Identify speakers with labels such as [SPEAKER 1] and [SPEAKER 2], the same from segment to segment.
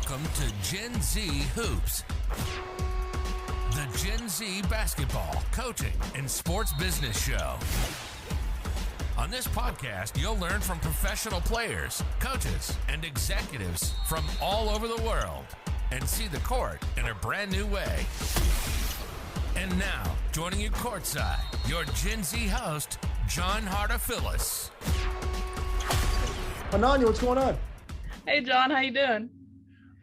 [SPEAKER 1] Welcome to Gen Z Hoops, the Gen Z basketball, coaching, and sports business show. On this podcast, you'll learn from professional players, coaches, and executives from all over the world and see the court in a brand new way. And now, joining you courtside, your Gen Z host, John Hartofilis.
[SPEAKER 2] Annanya, what's going on?
[SPEAKER 3] Hey, John, how you doing?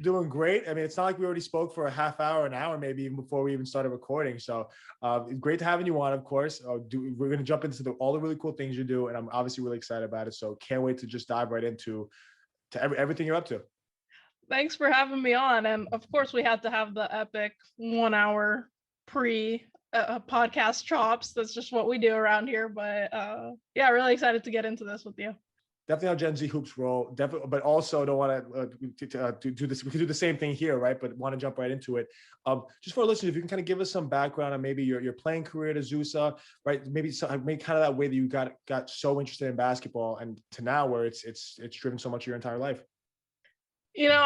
[SPEAKER 2] Doing great. I mean, it's not like we already spoke for a half hour, an hour, maybe even before we even started recording. So great to having you on, of course. We're going to jump into all the really cool things you do, and I'm obviously really excited about it. So can't wait to just dive right into everything you're up to.
[SPEAKER 3] Thanks for having me on. And of course, we had to have the epic 1 hour podcast chops. That's just what we do around here. But yeah, really excited to get into this with you.
[SPEAKER 2] Definitely how Gen Z hoops roll. Definitely, but also don't want to do this. We could do the same thing here, right? But want to jump right into it. Just for our listeners, if you can kind of give us some background on maybe your playing career to Zusa, right? Maybe kind of that way that you got so interested in basketball and to now where it's driven so much of your entire life.
[SPEAKER 3] You know,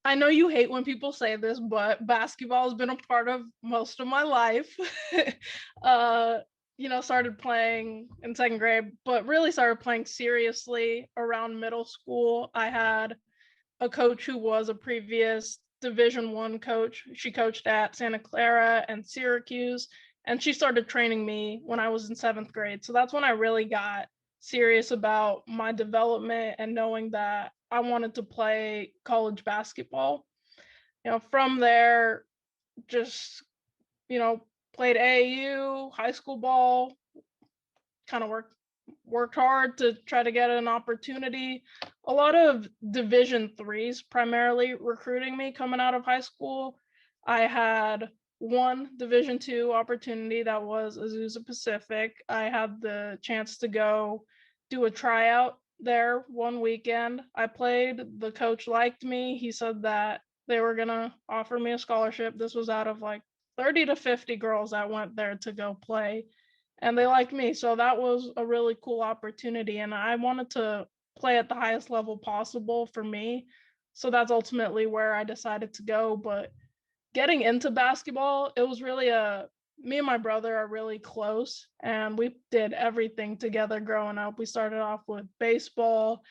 [SPEAKER 3] I know you hate when people say this, but basketball has been a part of most of my life. Started playing in second grade, but really started playing seriously around middle school. I had a coach who was a previous Division I coach. She coached at Santa Clara and Syracuse, and she started training me when I was in seventh grade. So that's when I really got serious about my development and knowing that I wanted to play college basketball. From there, just, played AAU, high school ball, kind of worked hard to try to get an opportunity. A lot of Division IIIs primarily recruiting me coming out of high school. I had one Division II opportunity that was Azusa Pacific. I had the chance to go do a tryout there one weekend. I played, the coach liked me. He said that they were gonna offer me a scholarship. This was out of like 30 to 50 girls that went there to go play, and they liked me. So that was a really cool opportunity, and I wanted to play at the highest level possible for me. So that's ultimately where I decided to go. But getting into basketball, it was really me and my brother are really close, and we did everything together growing up. We started off with baseball,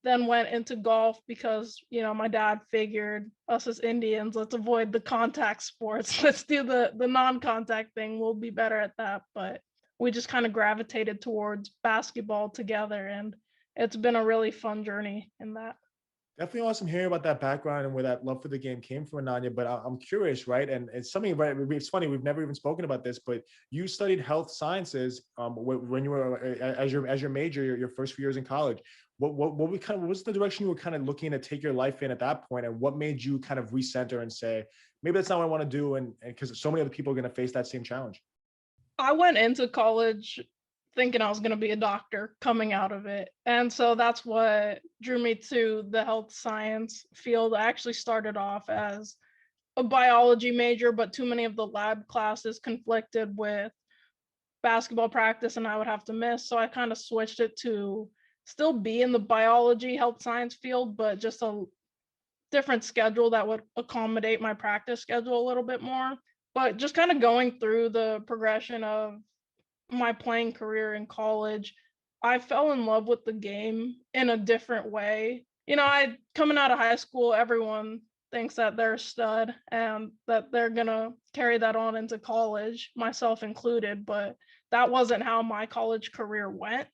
[SPEAKER 3] then went into golf because, my dad figured us as Indians, let's avoid the contact sports. Let's do the non-contact thing. We'll be better at that. But we just kind of gravitated towards basketball together, and it's been a really fun journey in that.
[SPEAKER 2] Definitely awesome hearing about that background and where that love for the game came from, Annanya. But I'm curious, right? And it's something, right? It's funny, we've never even spoken about this, but you studied health sciences when you were as your major, your first few years in college. What was the direction you were kind of looking to take your life in at that point, and what made you kind of recenter and say, maybe that's not what I want to do, and because so many other people are going to face that same challenge?
[SPEAKER 3] I went into college thinking I was going to be a doctor coming out of it. And so that's what drew me to the health science field. I actually started off as a biology major, but too many of the lab classes conflicted with basketball practice and I would have to miss. So I kind of switched it to still be in the biology health science field, but just a different schedule that would accommodate my practice schedule a little bit more. But just kind of going through the progression of my playing career in college, I fell in love with the game in a different way. Coming out of high school, everyone thinks that they're a stud and that they're gonna carry that on into college, myself included, but that wasn't how my college career went.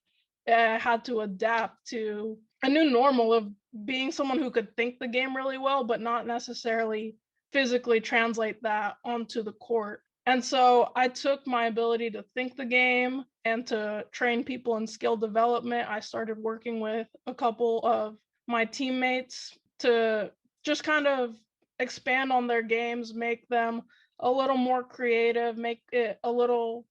[SPEAKER 3] I had to adapt to a new normal of being someone who could think the game really well, but not necessarily physically translate that onto the court. And so I took my ability to think the game and to train people in skill development. I started working with a couple of my teammates to just kind of expand on their games, make them a little more creative, make it a little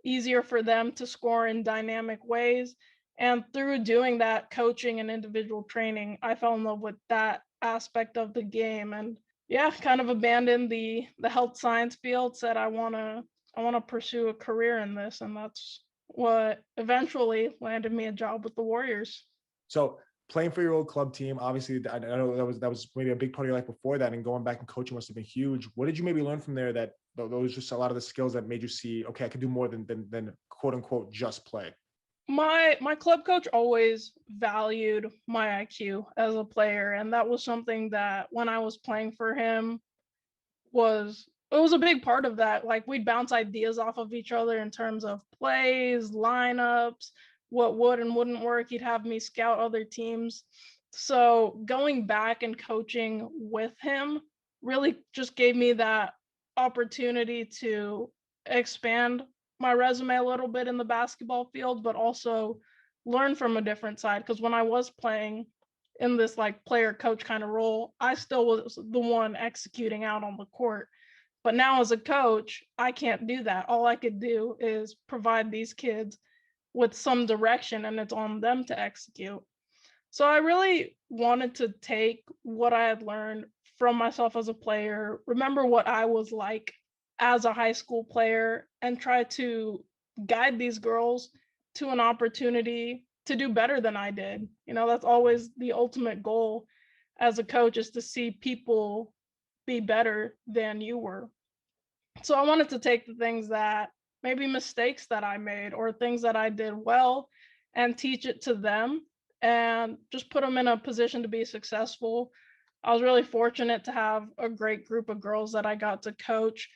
[SPEAKER 3] easier for them to score in dynamic ways. And through doing that, coaching and individual training, I fell in love with that aspect of the game. And yeah, kind of abandoned the health science field, said I want to pursue a career in this, and that's what eventually landed me a job with the Warriors.
[SPEAKER 2] So playing for your old club team, obviously, I know that was maybe a big part of your life before that, and going back and coaching must have been huge. What did you maybe learn from there that those just a lot of the skills that made you see, okay, I could do more than quote unquote just play?
[SPEAKER 3] My club coach always valued my IQ as a player, and that was something that when I was playing for him it was a big part of that. Like, we'd bounce ideas off of each other in terms of plays, lineups, what would and wouldn't work. He'd have me scout other teams. So going back and coaching with him really just gave me that opportunity to expand my resume a little bit in the basketball field, but also learn from a different side. Because when I was playing in this like player coach kind of role, I still was the one executing out on the court. But now as a coach, I can't do that. All I could do is provide these kids with some direction, and it's on them to execute. So I really wanted to take what I had learned from myself as a player, remember what I was like as a high school player, and try to guide these girls to an opportunity to do better than I did. You know, that's always the ultimate goal as a coach, is to see people be better than you were. So I wanted to take the things that maybe mistakes that I made or things that I did well and teach it to them and just put them in a position to be successful. I was really fortunate to have a great group of girls that I got to coach.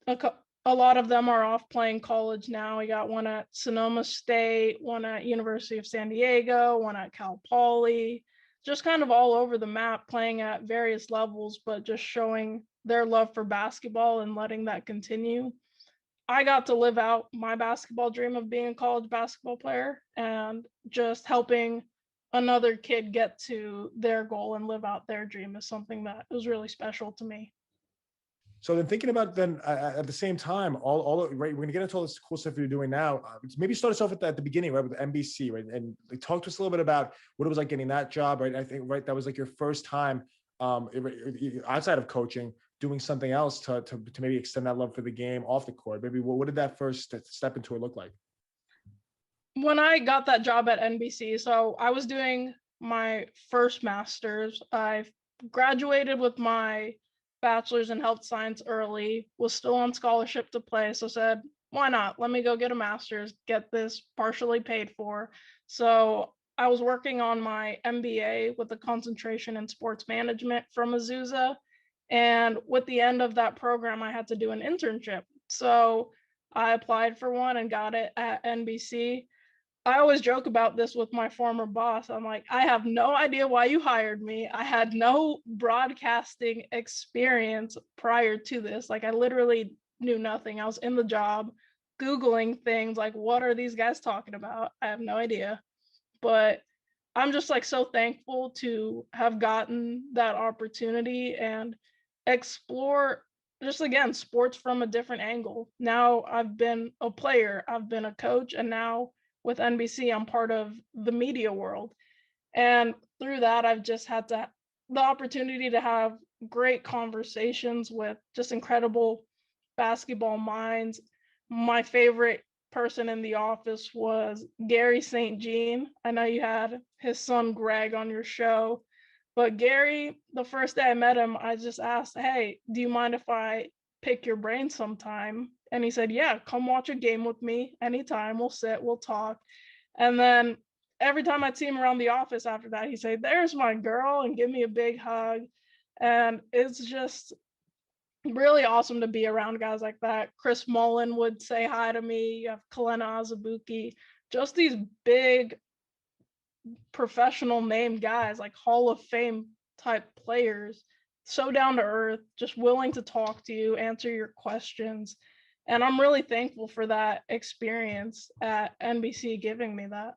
[SPEAKER 3] A lot of them are off playing college now. We got one at Sonoma State, one at University of San Diego, one at Cal Poly, just kind of all over the map, playing at various levels, but just showing their love for basketball and letting that continue. I got to live out my basketball dream of being a college basketball player, and just helping another kid get to their goal and live out their dream is something that was really special to me.
[SPEAKER 2] So then thinking about then at the same time, all right, we're going to get into all this cool stuff you're doing now. Maybe start us off at the beginning, right, with NBC, right? And like, talk to us a little bit about what it was like getting that job, right? I think, right, that was like your first time outside of coaching, doing something else to maybe extend that love for the game off the court. Maybe what did that first step into it look like?
[SPEAKER 3] When I got that job at NBC, so I was doing my first master's. I graduated with my bachelor's in health science early, was still on scholarship to play, so said, why not? Let me go get a master's, get this partially paid for. So I was working on my MBA with a concentration in sports management from Azusa. And with the end of that program, I had to do an internship. So I applied for one and got it at NBC. I always joke about this with my former boss. I'm like, I have no idea why you hired me. I had no broadcasting experience prior to this. Like, I literally knew nothing. I was in the job, Googling things like, what are these guys talking about? I have no idea. But I'm just like so thankful to have gotten that opportunity and explore just, again, sports from a different angle. Now I've been a player, I've been a coach, and now with NBC, I'm part of the media world. And through that, I've just had the opportunity to have great conversations with just incredible basketball minds. My favorite person in the office was Gary St. Jean. I know you had his son Greg on your show, but Gary, the first day I met him, I just asked, hey, do you mind if I pick your brain sometime? And he said, yeah, come watch a game with me anytime. We'll sit, we'll talk. And then every time I'd see him around the office after that, he'd say, there's my girl, and give me a big hug. And it's just really awesome to be around guys like that. Chris Mullen would say hi to me. You have Kalena Azubuike, just these big professional named guys, like Hall of Fame type players, so down to earth, just willing to talk to you, answer your questions. And I'm really thankful for that experience at NBC giving me that.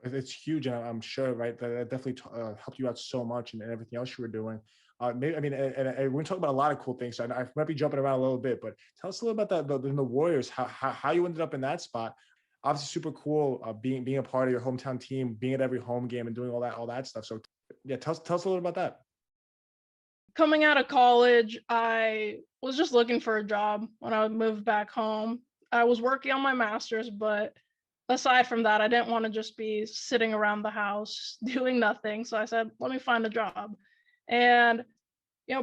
[SPEAKER 2] It's huge, and I'm sure, right, that definitely helped you out so much and everything else you were doing. Maybe, I mean, and we're talking about a lot of cool things. So I might be jumping around a little bit, but tell us a little about that, the Warriors, how you ended up in that spot. Obviously, super cool, being a part of your hometown team, being at every home game, and doing all that stuff. So, yeah, tell us a little about that.
[SPEAKER 3] Coming out of college, I was just looking for a job when I moved back home. I was working on my master's, but aside from that, I didn't want to just be sitting around the house doing nothing. So I said, let me find a job. And,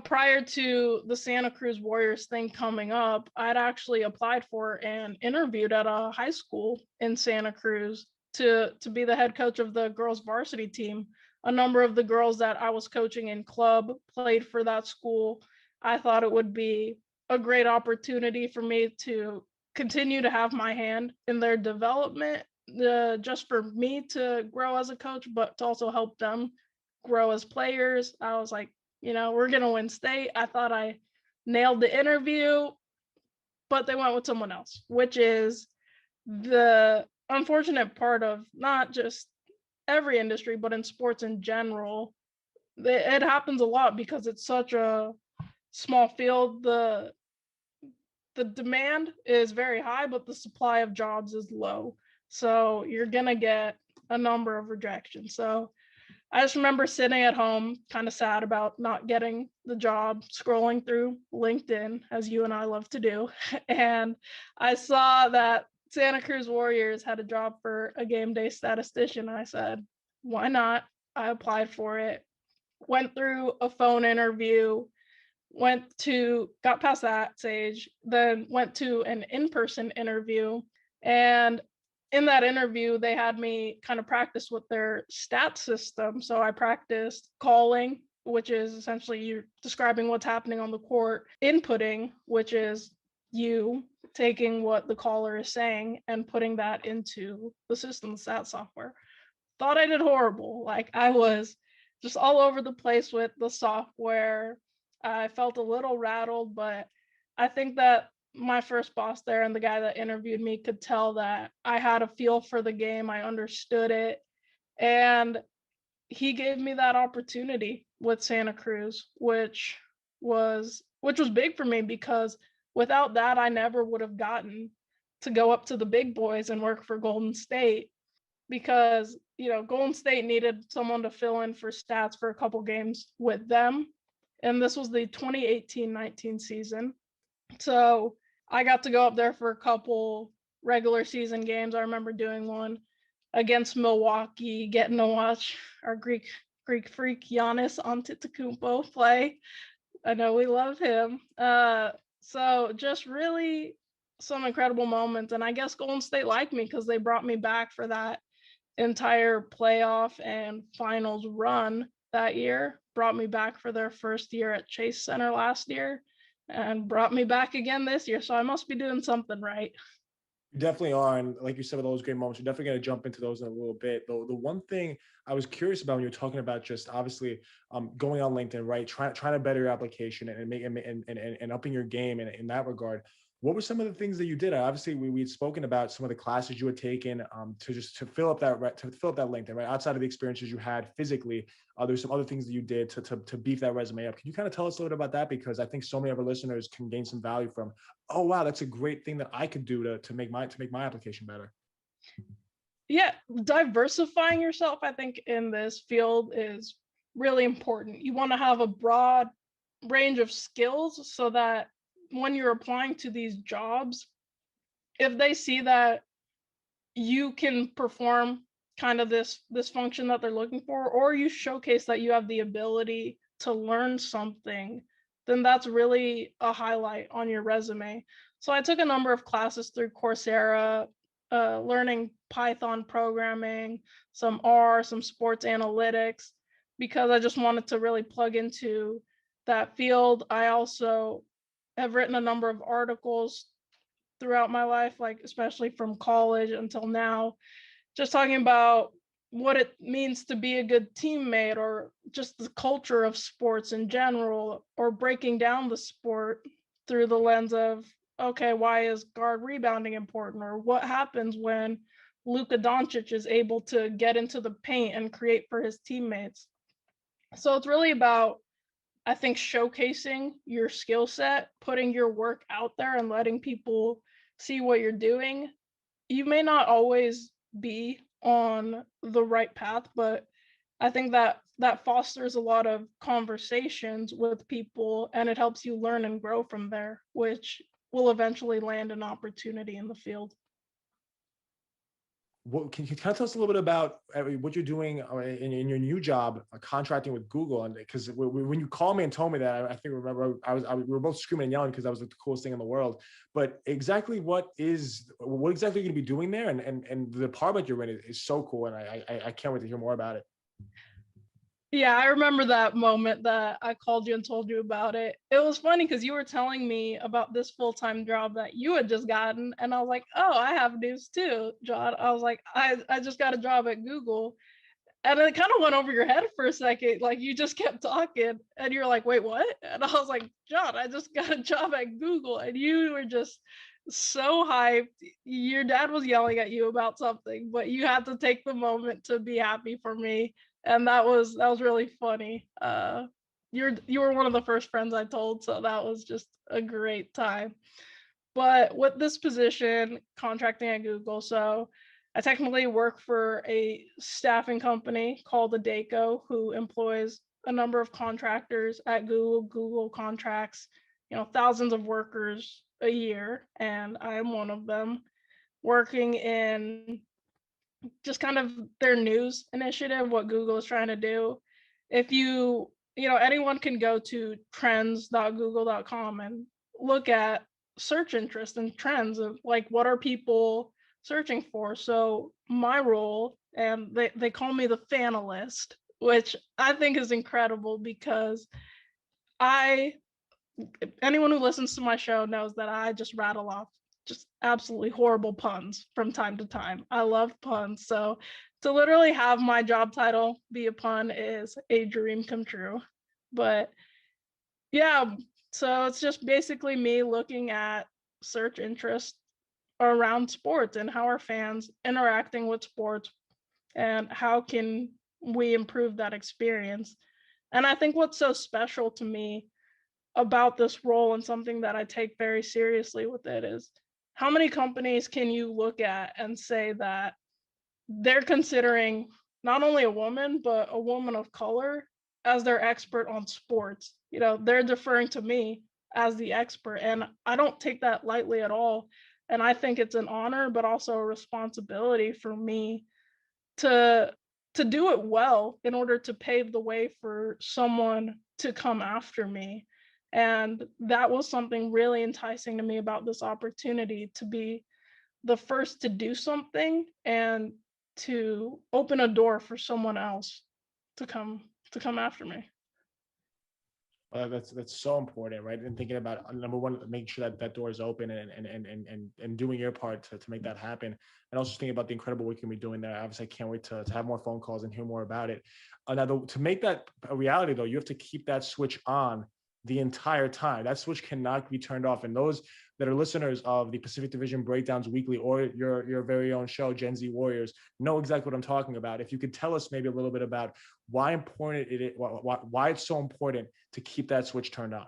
[SPEAKER 3] prior to the Santa Cruz Warriors thing coming up, I'd actually applied for and interviewed at a high school in Santa Cruz to be the head coach of the girls varsity team. A number of the girls that I was coaching in club played for that school. I thought it would be a great opportunity for me to continue to have my hand in their development, just for me to grow as a coach, but to also help them grow as players. I was like, we're going to win state. I thought I nailed the interview, but they went with someone else, which is the unfortunate part of not just every industry, but in sports in general. It happens a lot because it's such a small field. The demand is very high, but the supply of jobs is low. So you're going to get a number of rejections. So I just remember sitting at home, kind of sad about not getting the job, scrolling through LinkedIn, as you and I love to do. And I saw that Santa Cruz Warriors had a job for a game day statistician. I said, why not? I applied for it, went through a phone interview, got past that stage, then went to an in-person interview. And in that interview, they had me kind of practice with their stat system. So I practiced calling, which is essentially you describing what's happening on the court, inputting, which is you taking what the caller is saying and putting that into the system, stat software. Thought I did horrible. Like, I was just all over the place with the software. I felt a little rattled, but I think that my first boss there and the guy that interviewed me could tell that I had a feel for the game. I understood it. And he gave me that opportunity with Santa Cruz, which was big for me, because without that, I never would have gotten to go up to the big boys and work for Golden State, because, Golden State needed someone to fill in for stats for a couple games with them. And this was the 2018-19 season. So I got to go up there for a couple regular season games. I remember doing one against Milwaukee, getting to watch our Greek freak Giannis Antetokounmpo play. I know we love him. So just really some incredible moments. And I guess Golden State liked me because they brought me back for that entire playoff and finals run that year, brought me back for their first year at Chase Center last year, and brought me back again this year. So I must be doing something right.
[SPEAKER 2] You definitely are. And like you said, with those great moments, you're definitely going to jump into those in a little bit. The one thing I was curious about when you were talking about just obviously going on LinkedIn, right? Trying to better your application and upping your game in that regard. What were some of the things that you did? Obviously, we had spoken about some of the classes you had taken to fill up that LinkedIn, right? Outside of the experiences you had physically, there's some other things that you did to beef that resume up. Can you kind of tell us a little bit about that? Because I think so many of our listeners can gain some value from, oh wow, that's a great thing that I could do to make my application better.
[SPEAKER 3] Yeah, diversifying yourself, I think, in this field is really important. You want to have a broad range of skills so that when you're applying to these jobs, if they see that you can perform kind of this function that they're looking for, or you showcase that you have the ability to learn something, then that's really a highlight on your resume. So I took a number of classes through Coursera, learning Python programming, some R, some sports analytics, because I just wanted to really plug into that field. I also have written a number of articles throughout my life, like especially from college until now, just talking about what it means to be a good teammate, or just the culture of sports in general, or breaking down the sport through the lens of, okay, why is guard rebounding important, or what happens when Luka Doncic is able to get into the paint and create for his teammates. So it's really about, I think, showcasing your skill set, putting your work out there and letting people see what you're doing. You may not always be on the right path, but I think that fosters a lot of conversations with people, and it helps you learn and grow from there, which will eventually land an opportunity in the field.
[SPEAKER 2] Can you kind of tell us a little bit about what you're doing in your new job, contracting with Google? And because when you called me and told me that, I think remember we were both screaming and yelling because that was like the coolest thing in the world. But exactly what exactly are you going to be doing there? And the department you're in is so cool, and I can't wait to hear more about it.
[SPEAKER 3] Yeah, I remember that moment that I called you and told you about it. It was funny because you were telling me about this full-time job that you had just gotten. And I was like, oh, I have news too, John. I was like, I just got a job at Google. And it kind of went over your head for a second. Like you just kept talking and you were like, wait, what? And I was like, John, I just got a job at Google. And you were just so hyped. Your dad was yelling at you about something, but you had to take the moment to be happy for me. And that was really funny. You were one of the first friends I told, so that was just a great time. But with this position, contracting at Google, so I technically work for a staffing company called Adecco, who employs a number of contractors at Google. Google contracts, thousands of workers a year, and I am one of them, working in just kind of their news initiative, what Google is trying to do. If anyone can go to trends.google.com and look at search interest and trends of like, what are people searching for? So my role, and they call me the Fanalyst, which I think is incredible because anyone who listens to my show knows that I just rattle off just absolutely horrible puns from time to time. I love puns. So to literally have my job title be a pun is a dream come true. But yeah, so it's just basically me looking at search interest around sports and how are fans interacting with sports and how can we improve that experience. And I think what's so special to me about this role and something that I take very seriously with it is how many companies can you look at and say that they're considering not only a woman, but a woman of color as their expert on sports? They're deferring to me as the expert, and I don't take that lightly at all. And I think it's an honor, but also a responsibility for me to do it well in order to pave the way for someone to come after me. And that was something really enticing to me about this opportunity, to be the first to do something and to open a door for someone else to come after me.
[SPEAKER 2] That's so important, right? And thinking about number one, making sure that door is open and doing your part to make that happen. And also thinking about the incredible work you're doing there. Obviously, I can't wait to have more phone calls and hear more about it. Now, to make that a reality, though, you have to keep that switch on the entire time. That switch cannot be turned off. And those that are listeners of the Pacific Division Breakdowns Weekly or your very own show, Gen Z Warriors, know exactly what I'm talking about. If you could tell us maybe a little bit about why it's so important to keep that switch turned on.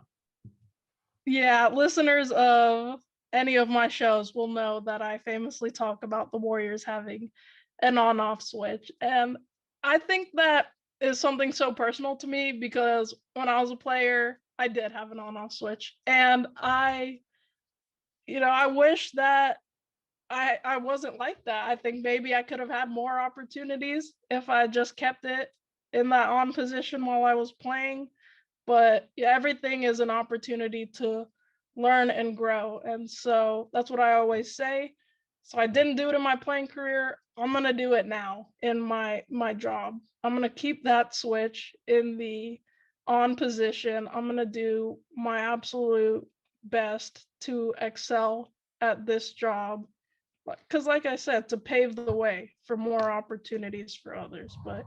[SPEAKER 3] Yeah, listeners of any of my shows will know that I famously talk about the Warriors having an on-off switch. And I think that is something so personal to me because when I was a player, I did have an on-off switch. And I wish that I wasn't like that. I think maybe I could have had more opportunities if I just kept it in that on position while I was playing. But yeah, everything is an opportunity to learn and grow. And so that's what I always say. So I didn't do it in my playing career. I'm going to do it now in my job. I'm going to keep that switch in the on position. I'm going to do my absolute best to excel at this job. Because like I said, to pave the way for more opportunities for others. But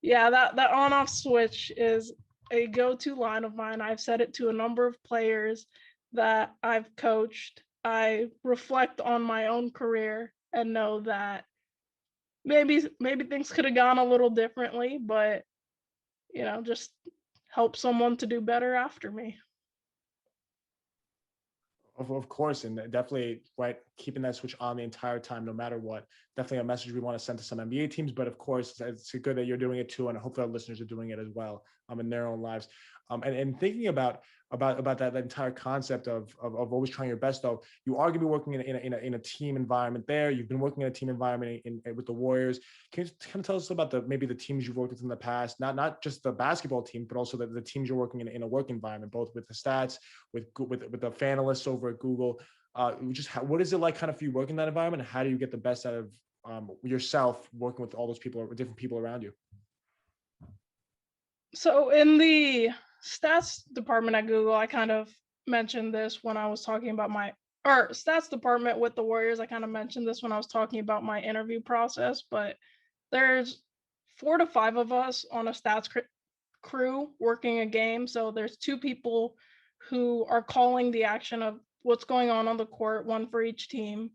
[SPEAKER 3] yeah, that on-off switch is a go-to line of mine. I've said it to a number of players that I've coached. I reflect on my own career and know that maybe things could have gone a little differently, but just help someone to do better after me.
[SPEAKER 2] Of course, and definitely right keeping that switch on the entire time, no matter what. Definitely a message we want to send to some NBA teams, but of course, it's good that you're doing it too, and hopefully our listeners are doing it as well in their own lives. And thinking about that entire concept of always trying your best, though, you are going to be working in a team environment there. You've been working in a team environment with the Warriors. Can you kind of tell us about maybe the teams you've worked with in the past, not just the basketball team, but also the teams you're working in a work environment, both with the stats, with the Fanalysts over at Google. What is it like kind of for you working in that environment? And how do you get the best out of yourself working with all those people, different people around you?
[SPEAKER 3] So in the stats department at Google, I kind of mentioned this when I was talking about our stats department with the Warriors. I kind of mentioned this when I was talking about my interview process, but there's 4 to 5 of us on a stats crew working a game. So there's 2 people who are calling the action of what's going on the court, one for each team.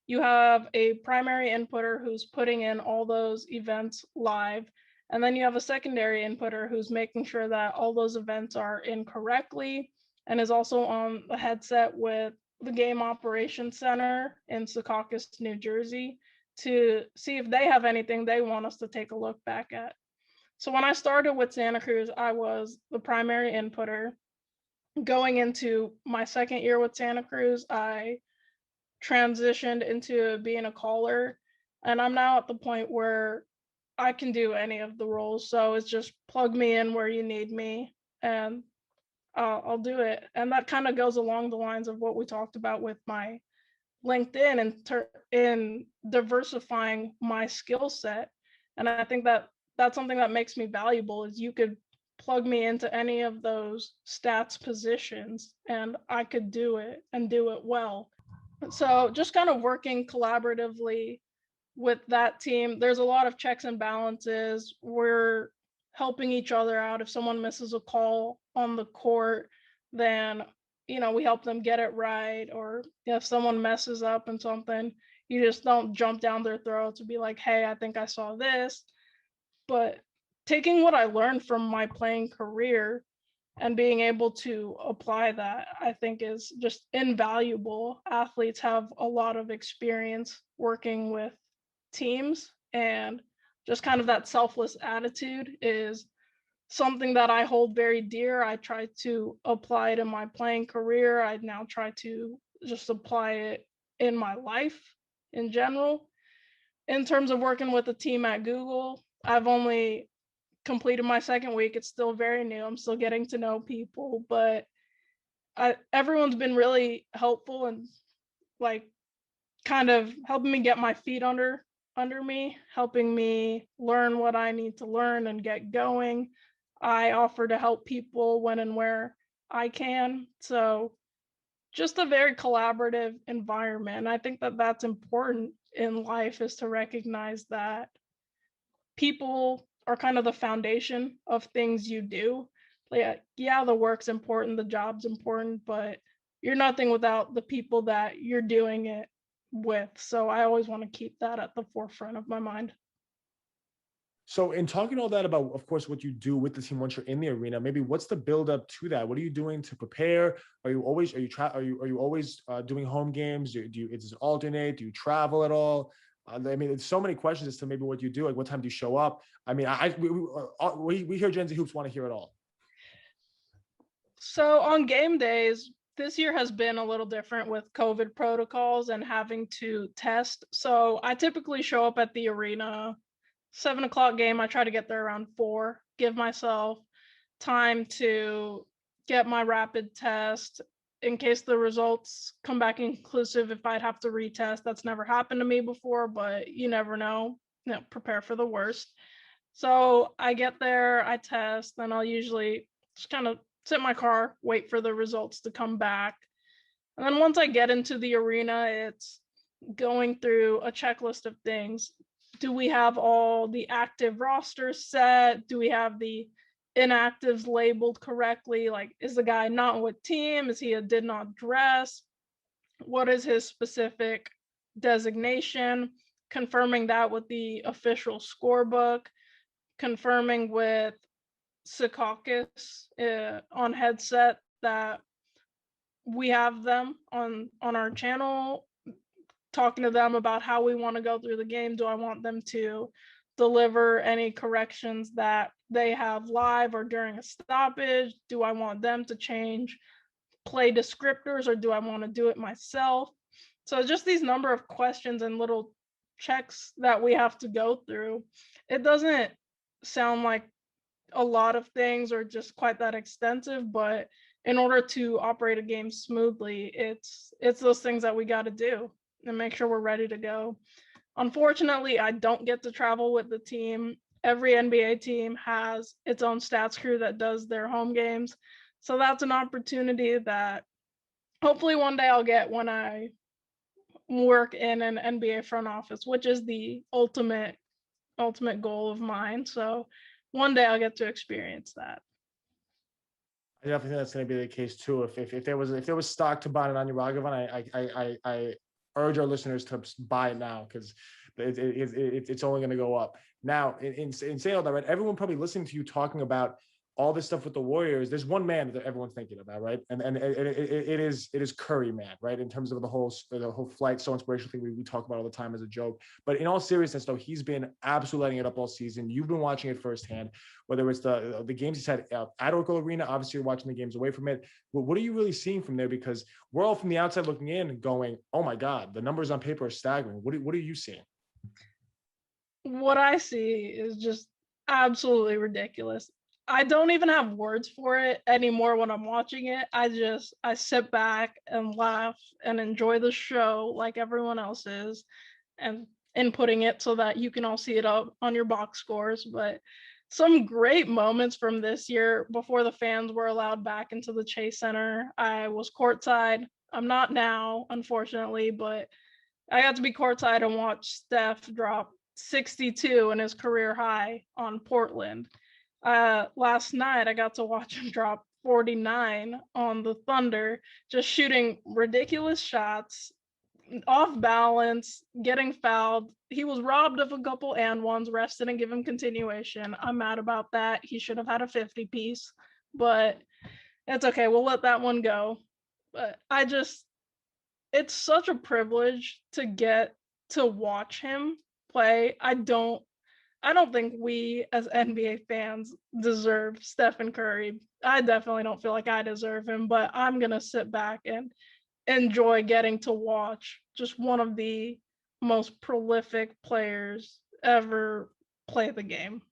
[SPEAKER 3] You have a primary inputter who's putting in all those events live. And then you have a secondary inputter who's making sure that all those events are in correctly and is also on the headset with the game operations center in Secaucus, New Jersey, to see if they have anything they want us to take a look back at. So when I started with Santa Cruz, I was the primary inputter. Going into my second year with Santa Cruz, I transitioned into being a caller, and I'm now at the point where I can do any of the roles. So it's just plug me in where you need me and I'll do it. And that kind of goes along the lines of what we talked about with my LinkedIn in diversifying my skill set. And I think that that's something that makes me valuable is you could plug me into any of those stats positions and I could do it and do it well. So just kind of working collaboratively with that team, there's a lot of checks and balances. We're helping each other out. If someone misses a call on the court, then we help them get it right. Or if someone messes up in something, you just don't jump down their throat to be like, hey, I think I saw this. But taking what I learned from my playing career and being able to apply that, I think is just invaluable. Athletes have a lot of experience working with teams, and just kind of that selfless attitude is something that I hold very dear. I try to apply it in my playing career. I now try to just apply it in my life in general. In terms of working with a team at Google, I've only completed my second week. It's still very new. I'm still getting to know people, but everyone's been really helpful and like kind of helping me get my feet under me, helping me learn what I need to learn and get going. I offer to help people when and where I can. So just a very collaborative environment. And I think that that's important in life, is to recognize that people are kind of the foundation of things you do. Like, yeah, the work's important, the job's important, but you're nothing without the people that you're doing it with. So I always want to keep that at the forefront of my mind.
[SPEAKER 2] So in talking all that about, of course, what you do with the team once you're in the arena, maybe what's the build up to that? What are you doing to prepare? Are you always doing home games? Is it alternate? Do you travel at all? I mean, there's so many questions as to maybe what you do. Like, what time do you show up? I mean, we here Gen Z Hoops want to hear it all.
[SPEAKER 3] So on game days, this year has been a little different with COVID protocols and having to test. So I typically show up at the arena 7 o'clock game. I try to get there around 4, give myself time to get my rapid test in case the results come back inconclusive. If I'd have to retest, that's never happened to me before, but you never know. Prepare for the worst. So I get there, I test, then I'll usually just kind of sit in my car, wait for the results to come back. And then once I get into the arena, it's going through a checklist of things. Do we have all the active rosters set? Do we have the inactives labeled correctly? Like, is the guy not with team? Is he a did not dress? What is his specific designation? Confirming that with the official scorebook, confirming with Secaucus on headset that we have them on our channel, talking to them about how we want to go through the game. Do I want them to deliver any corrections that they have live or during a stoppage? Do I want them to change play descriptors, or do I want to do it myself? So just these number of questions and little checks that we have to go through. It doesn't sound like a lot of things or just quite that extensive, but in order to operate a game smoothly, it's those things that we got to do and make sure we're ready to go. Unfortunately, I don't get to travel with the team. Every NBA team has its own stats crew that does their home games. So that's an opportunity that hopefully one day I'll get when I work in an NBA front office, which is the ultimate goal of mine. So one day I'll get to experience that.
[SPEAKER 2] I definitely think that's going to be the case too. If there was stock to buy Annanya Raghavan, I urge our listeners to buy it now, because it's only going to go up. Now, in saying all that, right? Everyone probably listening to you talking about all this stuff with the Warriors, there's one man that everyone's thinking about, right? And it is Curry, man, right? In terms of the whole flight, so inspirational thing we talk about all the time as a joke. But in all seriousness, though, he's been absolutely lighting it up all season. You've been watching it firsthand, whether it's the games he's had at Oracle Arena. Obviously, you're watching the games away from it. But what are you really seeing from there? Because we're all from the outside looking in and going, oh my God, the numbers on paper are staggering. What are you seeing?
[SPEAKER 3] What I see is just absolutely ridiculous. I don't even have words for it anymore when I'm watching it. I sit back and laugh and enjoy the show like everyone else is, and inputting it so that you can all see it up on your box scores. But some great moments from this year before the fans were allowed back into the Chase Center. I was courtside. I'm not now, unfortunately, but I got to be courtside and watch Steph drop 62 in his career high on Portland. Last night I got to watch him drop 49 on the Thunder, just shooting ridiculous shots, off balance, getting fouled. He was robbed of a couple and ones, refs didn't give him continuation. I'm mad about that. He should have had a 50 piece, but it's okay. We'll let that one go. But it's such a privilege to get to watch him play. I don't think we as NBA fans deserve Stephen Curry. I definitely don't feel like I deserve him, but I'm going to sit back and enjoy getting to watch just one of the most prolific players ever play the game.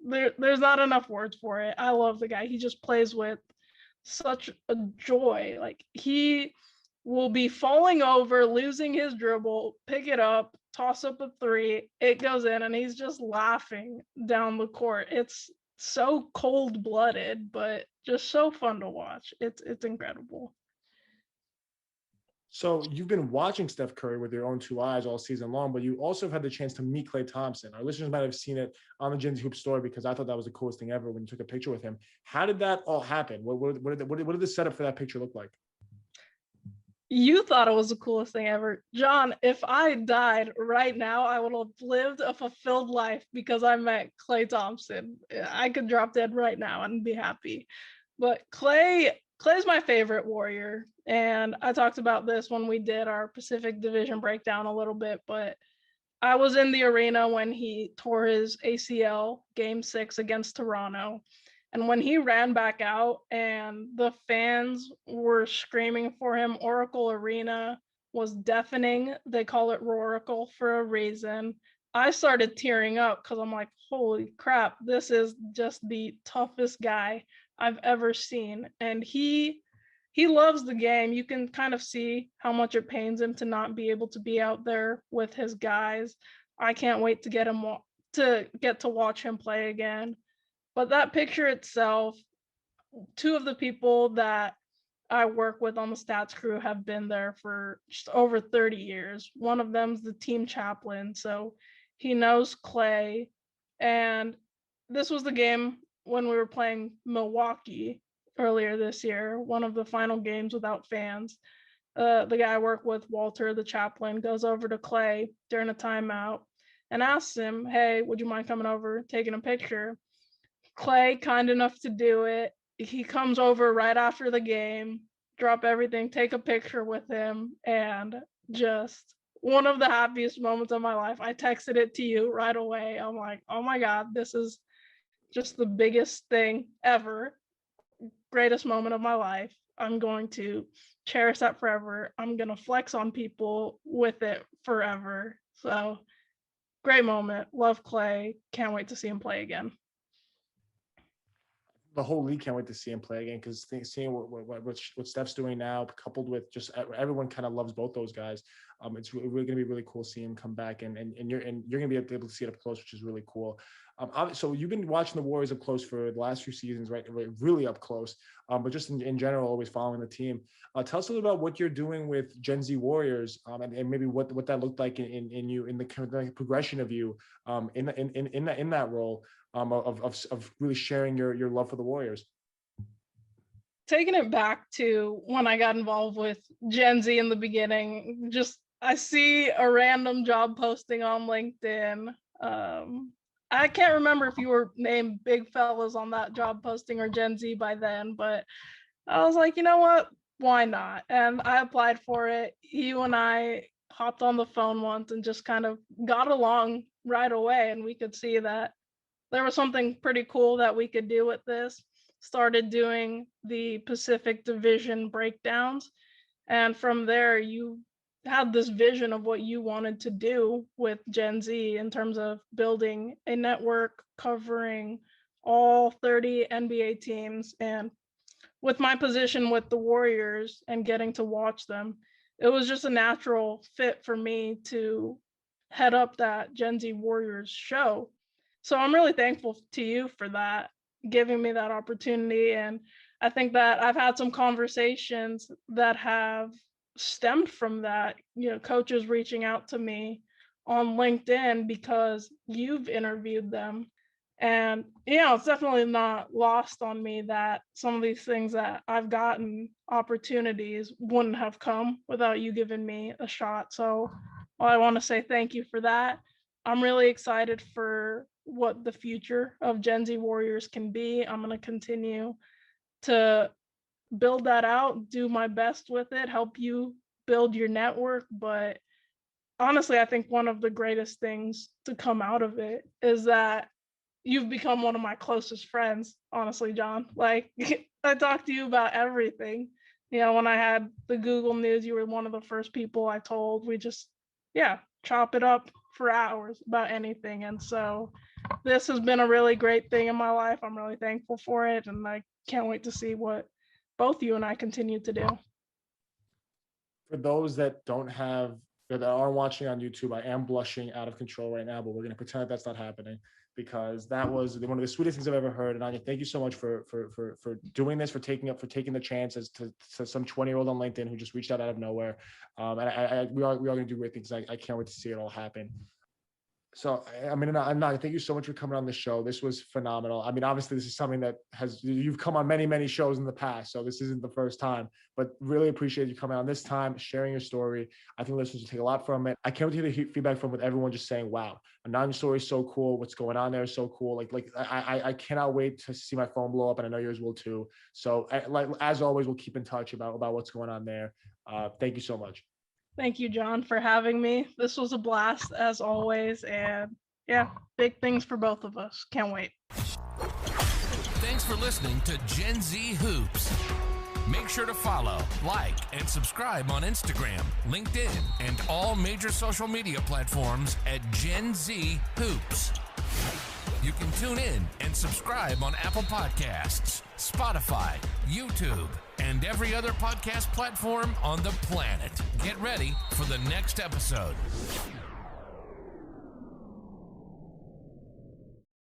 [SPEAKER 3] There's not enough words for it. I love the guy. He just plays with such a joy. Like, he will be falling over, losing his dribble, pick it up, toss up a three, it goes in, and he's just laughing down the court. It's so cold-blooded, but just so fun to watch. It's incredible.
[SPEAKER 2] So you've been watching Steph Curry with your own two eyes all season long, but you also have had the chance to meet Klay Thompson. Our listeners might have seen it on the Gen Z Hoop story, because I thought that was the coolest thing ever when you took a picture with him. How did that all happen? What did the setup for that picture look like?
[SPEAKER 3] You thought it was the coolest thing ever. John, if I died right now, I would have lived a fulfilled life because I met Klay Thompson. I could drop dead right now and be happy. But Klay's my favorite Warrior. And I talked about this when we did our Pacific Division breakdown a little bit, but I was in the arena when he tore his ACL Game 6 against Toronto. And when he ran back out and the fans were screaming for him, Oracle Arena was deafening. They call it Roracle for a reason. I started tearing up because I'm like, holy crap, this is just the toughest guy I've ever seen. And he loves the game. You can kind of see how much it pains him to not be able to be out there with his guys. I can't wait to get to watch him play again. But that picture itself, two of the people that I work with on the stats crew have been there for just over 30 years. One of them's the team chaplain, so he knows Klay. And this was the game when we were playing Milwaukee earlier this year, one of the final games without fans. The guy I work with, Walter, the chaplain, goes over to Klay during a timeout and asks him, hey, would you mind coming over, taking a picture? Klay, kind enough to do it. He comes over right after the game, drop everything, take a picture with him, and just one of the happiest moments of my life. I texted it to you right away. I'm like, oh my God, this is just the biggest thing ever. Greatest moment of my life. I'm going to cherish that forever. I'm going to flex on people with it forever. So great moment. Love Klay. Can't wait to see him play again.
[SPEAKER 2] The whole league can't wait to see him play again, because seeing what Steph's doing now, coupled with just everyone kind of loves both those guys. It's really going to be really cool seeing him come back, and you're going to be able to see it up close, which is really cool. So you've been watching the Warriors up close for the last few seasons, right? Really up close, but just in general, always following the team. Tell us a little about what you're doing with Gen Z Warriors, and maybe what that looked like in you, in the progression of you, in that role. Of really sharing your love for the Warriors.
[SPEAKER 3] Taking it back to when I got involved with Gen Z in the beginning, just I see a random job posting on LinkedIn. I can't remember if you were named Big Fellas on that job posting or Gen Z by then, but I was like, you know what? Why not? And I applied for it. You and I hopped on the phone once and just kind of got along right away, and we could see that there was something pretty cool that we could do with this. Started doing the Pacific Division breakdowns. And from there, you had this vision of what you wanted to do with Gen Z in terms of building a network covering all 30 NBA teams. And with my position with the Warriors and getting to watch them, it was just a natural fit for me to head up that Gen Z Warriors show. So I'm really thankful to you for that, giving me that opportunity. And I think that I've had some conversations that have stemmed from that, coaches reaching out to me on LinkedIn because you've interviewed them. And, it's definitely not lost on me that some of these things that I've gotten opportunities wouldn't have come without you giving me a shot. So I want to say thank you for that. I'm really excited for what the future of Gen Z Warriors can be. I'm going to continue to build that out, do my best with it, help you build your network. But honestly, I think one of the greatest things to come out of it is that you've become one of my closest friends, honestly, John. Like, I talked to you about everything. When I had the Google News, you were one of the first people I told. We just, chop it up for hours about anything. And so this has been a really great thing in my life. I'm really thankful for it. And I can't wait to see what both you and I continue to do.
[SPEAKER 2] For those that aren't watching on YouTube, I am blushing out of control right now, but we're going to pretend that's not happening, because that was one of the sweetest things I've ever heard. And Annanya, thank you so much for doing this, for taking the chances to some 20-year-old on LinkedIn who just reached out of nowhere. And we are going to do great things. I can't wait to see it all happen. So, Annanya, thank you so much for coming on the show. This was phenomenal. Obviously, this is something that you've come on many, many shows in the past, so this isn't the first time, but really appreciate you coming on this time, sharing your story. I think listeners will take a lot from it. I can't wait to hear the feedback from with everyone just saying, wow, Annanya's story is so cool. What's going on there is so cool. I cannot wait to see my phone blow up, and I know yours will too. So, as always, we'll keep in touch about what's going on there. Thank you so much.
[SPEAKER 3] Thank you, John, for having me. This was a blast as always. And big things for both of us. Can't wait.
[SPEAKER 1] Thanks for listening to Gen Z Hoops. Make sure to follow, like, and subscribe on Instagram, LinkedIn, and all major social media platforms at Gen Z Hoops. You can tune in and subscribe on Apple Podcasts, Spotify, YouTube, and every other podcast platform on the planet. Get ready for the next episode.